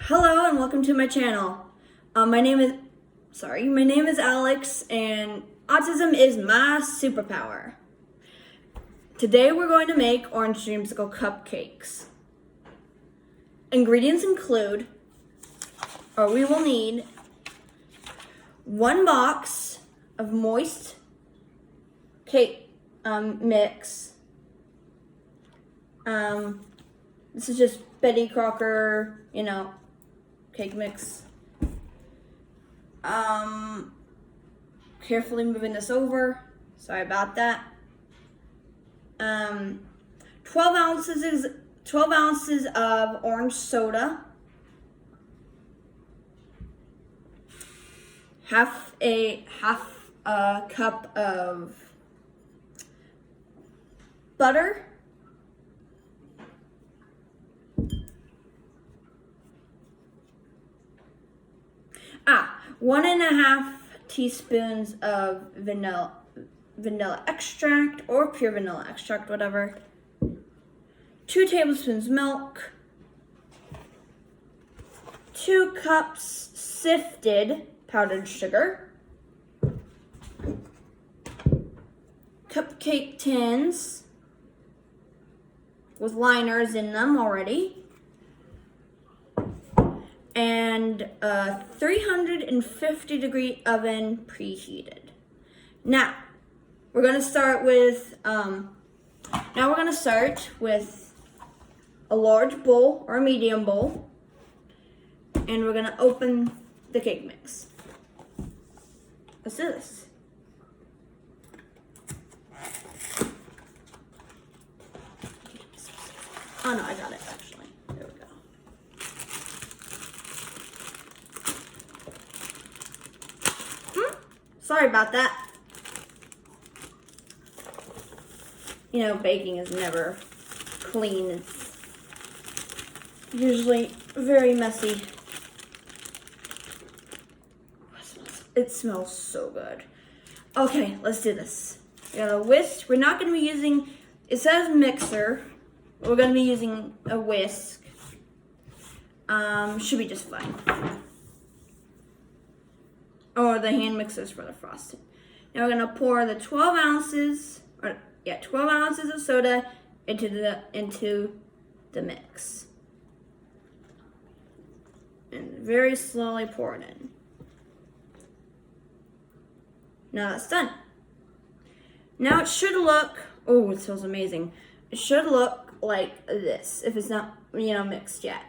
Hello and welcome to my channel. My name is Alex and autism is my superpower. Today we're going to make orange dreamsicle cupcakes. Ingredients include, we will need 1 box of moist cake mix. This is just Betty Crocker, cake mix. Carefully moving this over. Sorry about that. 12 ounces of orange soda. Half a cup of butter. 1.5 teaspoons of vanilla extract or pure vanilla extract, whatever. 2 tablespoons milk. 2 cups sifted powdered sugar. Cupcake tins with liners in them already. And a 350-degree oven preheated. Now we're gonna start with a large bowl or a medium bowl, and we're gonna open the cake mix. Let's do this. Oh no, I got it actually. There we go. Sorry about that. Baking is never clean. It's usually very messy. It smells so good. Okay, let's do this. We got a whisk. We're not going to be using, it says mixer. We're going to be using a whisk. Should be just fine. Or the hand mixers for the frosting. Now we're gonna pour the 12 ounces of soda into the mix. And very slowly pour it in. Now that's done. Now it should look, oh, it smells amazing. It should look like this if it's not, mixed yet.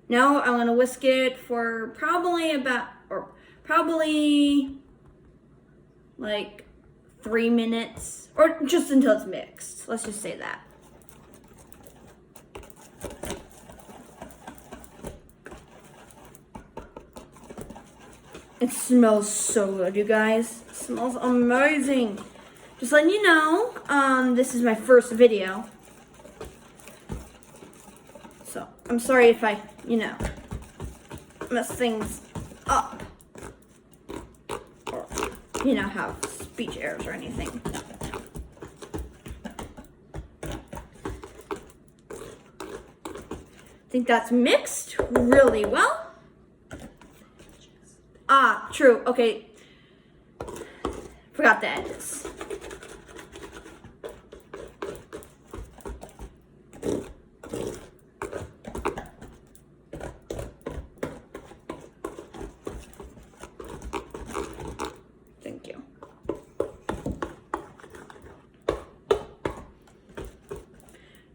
Now I'm gonna whisk it for probably like 3 minutes, or just until it's mixed. Let's just say that. It smells so good, you guys. It smells amazing. Just letting you know, this is my first video. So I'm sorry if I, mess things up. Or, have speech errors or anything. I think that's mixed really well. True. Okay. Forgot to add this. Thank you.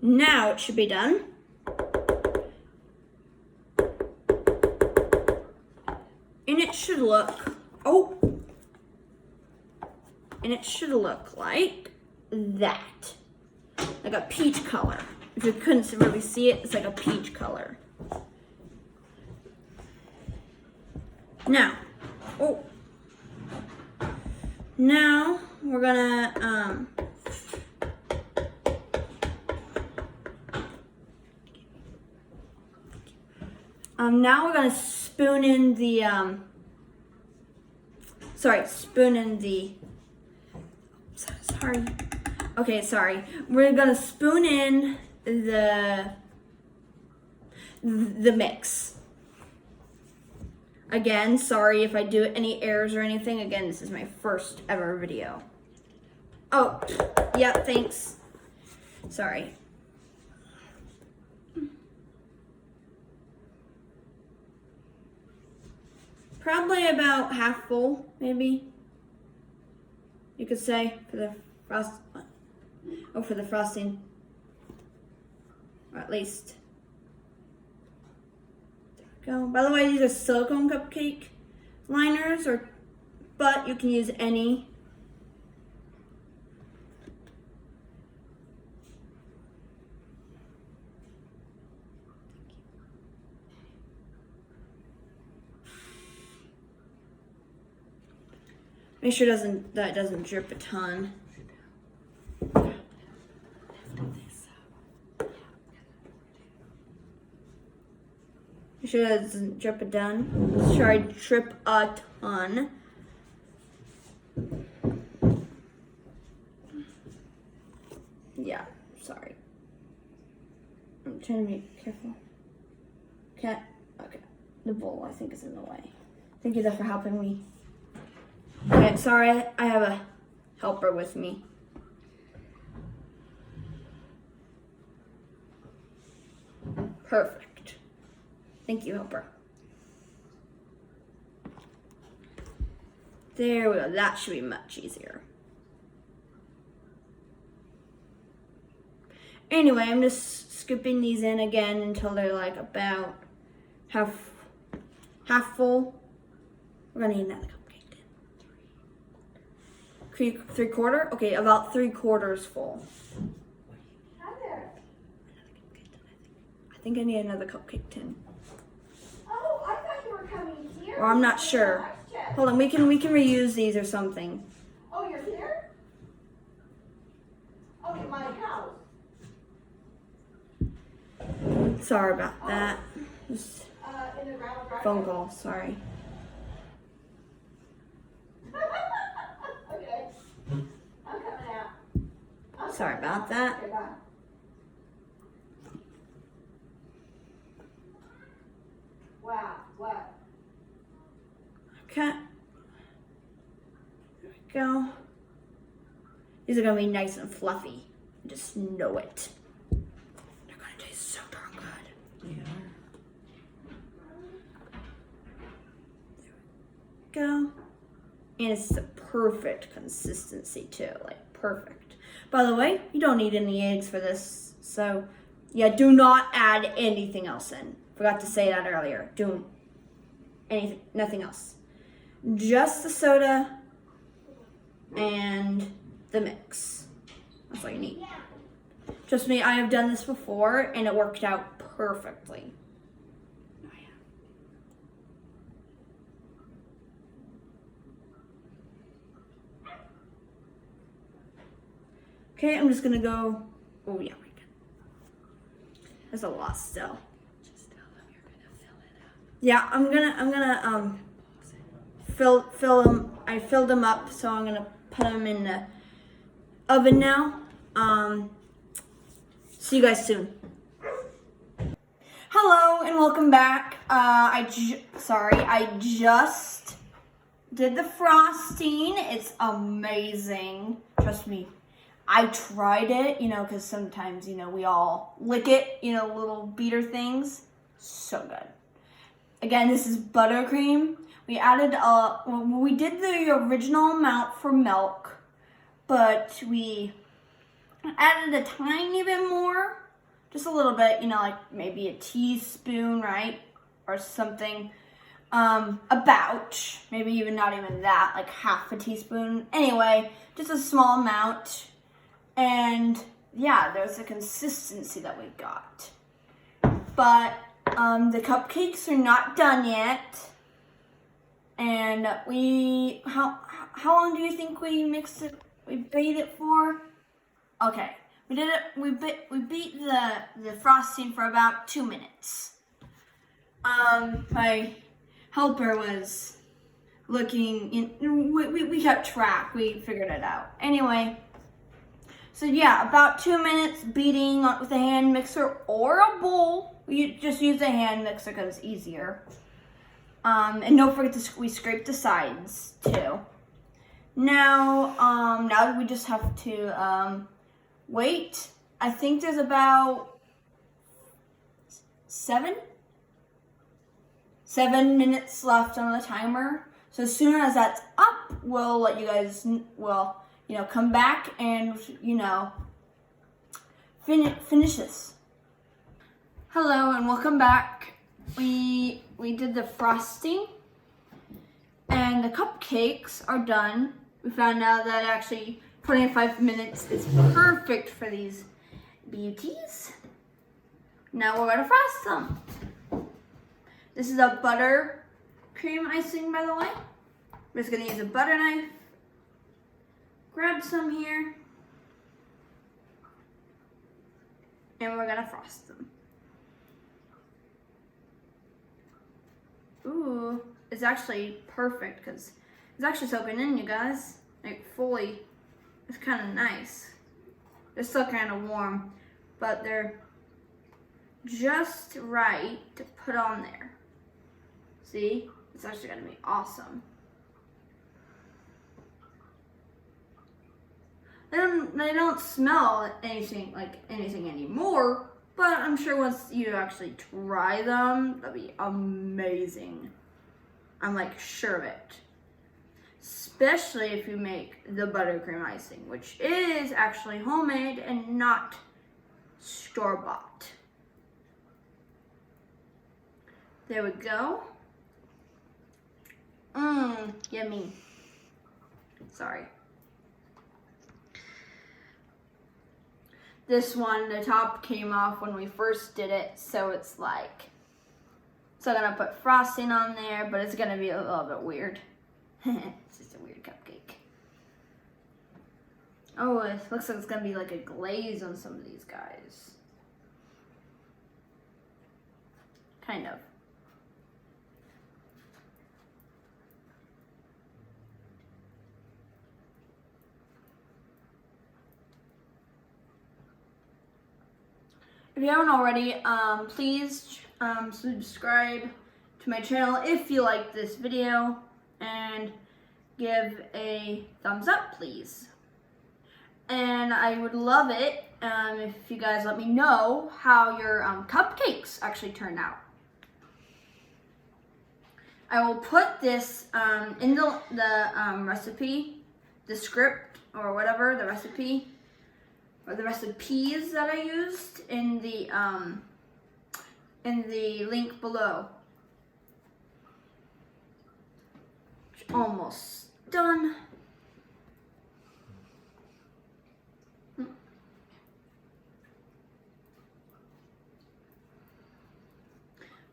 Now it should be done. And it should look like that. Like a peach color. If you couldn't really see it, it's like a peach color. Now we're gonna now we're gonna spoon in the Okay, sorry. We're gonna spoon in the the mix. Again, sorry if I do any errors or anything. Again, this is my first ever video. Oh, yeah, thanks. Sorry. Probably about half full, maybe. You could say for the frosting. Or at least. There we go. By the way, these are silicone cupcake liners, but you can use any. Make sure that doesn't drip a ton. Make sure that doesn't drip a ton. Let's try drip a ton. Yeah, sorry. I'm trying to be careful. Okay. The bowl, I think, is in the way. Thank you though for helping me. Okay, sorry, I have a helper with me. Perfect. Thank you, helper. There we go. That should be much easier. Anyway, I'm just scooping these in again until they're like about half full. We're gonna need another cupcake. 3/4? Okay, about 3/4 full. I think I need another cupcake tin. Oh, I thought you were coming here. Or I'm not sure. Hold on, we can reuse these or something. Oh, you're here? Oh, in my house. Sorry about that. Just In the gravel driveway. phone call, sorry. Okay. I'm coming out. Sorry about that. Okay, bye. Wow, what? Okay. There we go. These are gonna be nice and fluffy. Just know it. They're gonna taste so darn good. Yeah. Go. And it's the perfect consistency too, like perfect. By the way, you don't need any eggs for this, so yeah, do not add anything else in. Forgot to say that earlier. Do anything, nothing else. Just the soda and the mix. That's all you need. Trust me, I have done this before and it worked out perfectly. Okay, I'm just gonna go. Oh yeah, we good. There's a lot still. Just tell them you're gonna fill it up. Yeah, I'm gonna fill them. I filled them up, so I'm gonna put them in the oven now. See you guys soon. Hello and welcome back. I just did the frosting. It's amazing. Trust me. I tried it, because sometimes, we all lick it, little beater things. So good. Again, this is buttercream. We added, we did the original amount for milk, but we added a tiny bit more, just a little bit, like maybe a teaspoon, right? Or something, about, maybe even not even that, like half a teaspoon. Anyway, just a small amount. And yeah, there's a consistency that we got. But the cupcakes are not done yet. And how long do you think we mixed it? We beat it for? Okay, we did it. We beat the frosting for about 2 minutes. My helper was looking. We kept track. We figured it out. Anyway. So yeah, about 2 minutes beating with a hand mixer or a bowl. You just use a hand mixer because it's easier. And don't forget we scrape the sides too. Now we just have to wait. I think there's about 7 minutes left on the timer. So as soon as that's up, we'll let you guys, come back and, finish this. Hello and welcome back. We did the frosting and the cupcakes are done. We found out that actually 25 minutes is perfect for these beauties. Now we're gonna frost them. This is a buttercream icing, by the way. We're just gonna use a butter knife. Grab some here. And we're gonna frost them. Ooh, it's actually perfect because it's actually soaking in, you guys. Like fully, it's kind of nice. They're still kind of warm, but they're just right to put on there. See, it's actually gonna be awesome. They don't smell anything anymore. But I'm sure once you actually try them, that'll be amazing. I'm like sure of it. Especially if you make the buttercream icing, which is actually homemade and not store-bought. There we go. Yummy. Sorry. This one, the top came off when we first did it, so it's I'm gonna put frosting on there, but it's gonna be a little bit weird. It's just a weird cupcake. Oh, it looks like it's gonna be like a glaze on some of these guys. Kind of. If you haven't already, please subscribe to my channel if you like this video and give a thumbs up, please. And I would love it if you guys let me know how your cupcakes actually turned out. I will put this in the recipe, the script or whatever, the recipe. Or the recipes that I used in the link below. Almost done.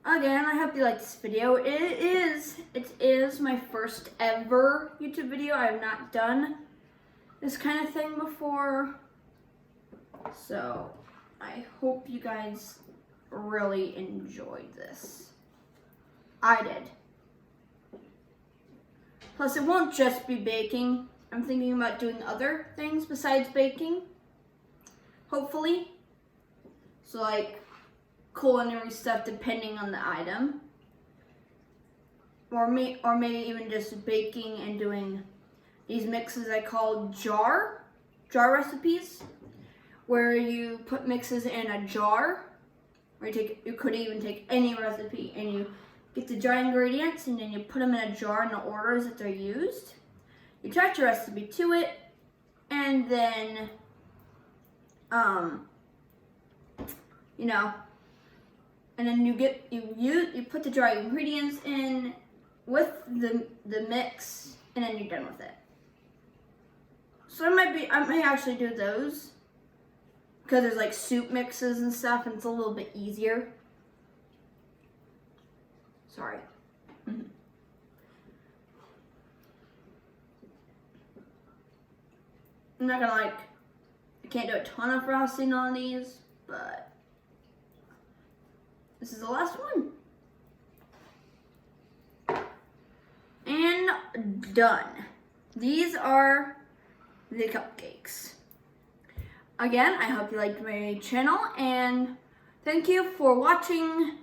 Again, I hope you like this video. It is my first ever YouTube video. I have not done this kind of thing before. So, I hope you guys really enjoyed this. I did. Plus, it won't just be baking. I'm thinking about doing other things besides baking. Hopefully. So, like, culinary stuff depending on the item. Or maybe even just baking and doing these mixes I call jar recipes. Where you put mixes in a jar, or you could even take any recipe and you get the dry ingredients and then you put them in a jar in the orders that they're used. You attach your recipe to it, and then, and then you put the dry ingredients in with the mix, and then you're done with it. So I might actually do those. Because there's like soup mixes and stuff, and it's a little bit easier. Sorry. I'm not gonna I can't do a ton of frosting on these, but this is the last one. And done. These are the cupcakes. again, I hope you liked my channel, and thank you for watching.